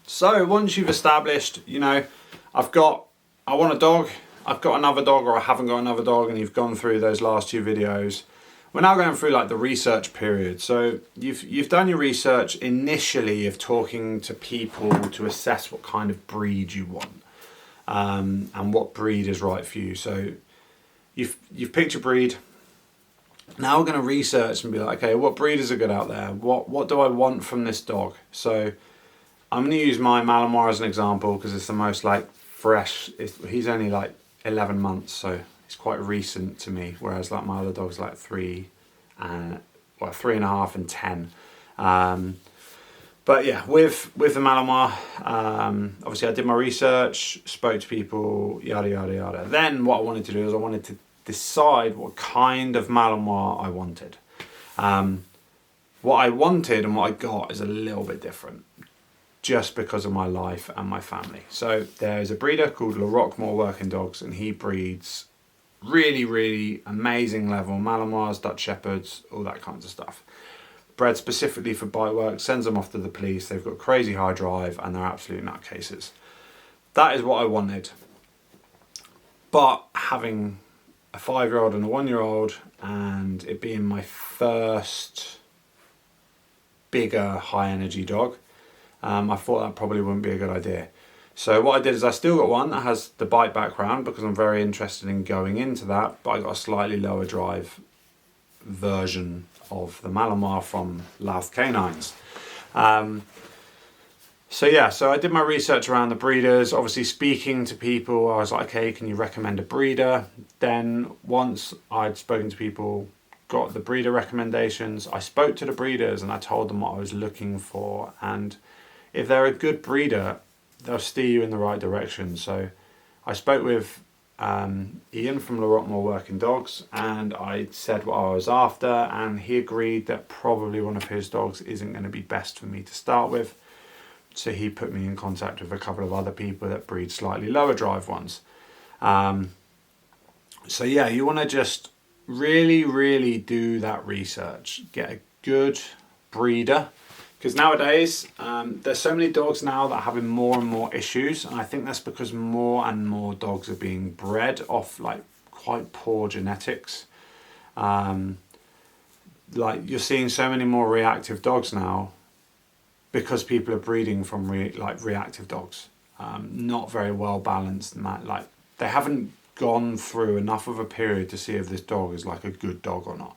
So once you've established, you know, I want a dog, I've got another dog, or I haven't got another dog, and you've gone through those last two videos, we're now going through like the research period. So you've done your research initially of talking to people to assess what kind of breed you want, and what breed is right for you. So you've picked your breed. Now we're going to research and be like, okay, what breeders are good out there? What do I want from this dog? So I'm going to use my Malamar as an example because it's the most like fresh. He's only like 11 months, so it's quite recent to me. Whereas like my other dog's like 3.5 and 10. But yeah, with the Malamar, obviously I did my research, spoke to people, yada yada yada. Then what I wanted to do is I wanted to decide what kind of Malamar I wanted. What I wanted and what I got is a little bit different, just because of my life and my family. So there's a breeder called Larockmore Working Dogs, and he breeds really, really amazing level Malamars, Dutch Shepherds, all that kinds of stuff. Bred specifically for bite work, sends them off to the police. They've got crazy high drive and they're absolute nutcases. That is what I wanted. But having a 5-year-old and a 1-year-old, and it being my first bigger high energy dog, I thought that probably wouldn't be a good idea. So what I did is I still got one that has the bite background because I'm very interested in going into that, but I got a slightly lower drive version of the Malamar from Louth Canines. So I did my research around the breeders, obviously speaking to people. I was like, okay, can you recommend a breeder? Then once I'd spoken to people, got the breeder recommendations, I spoke to the breeders and I told them what I was looking for. And if they're a good breeder, they'll steer you in the right direction. So I spoke with Ian from Larockmore Working Dogs, and I said what I was after, and he agreed that probably one of his dogs isn't going to be best for me to start with. So he put me in contact with a couple of other people that breed slightly lower drive ones. So yeah, you want to just really, really do that research. Get a good breeder. Because nowadays, there's so many dogs now that are having more and more issues. And I think that's because more and more dogs are being bred off like quite poor genetics. Like you're seeing so many more reactive dogs now because people are breeding from reactive dogs. Not very well balanced, and that like they haven't gone through enough of a period to see if this dog is like a good dog or not.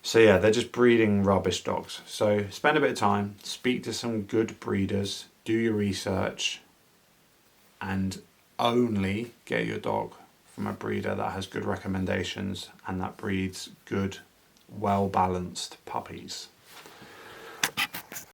So yeah, they're just breeding rubbish dogs. So spend a bit of time, speak to some good breeders, do your research, and only get your dog from a breeder that has good recommendations and that breeds good, well-balanced puppies.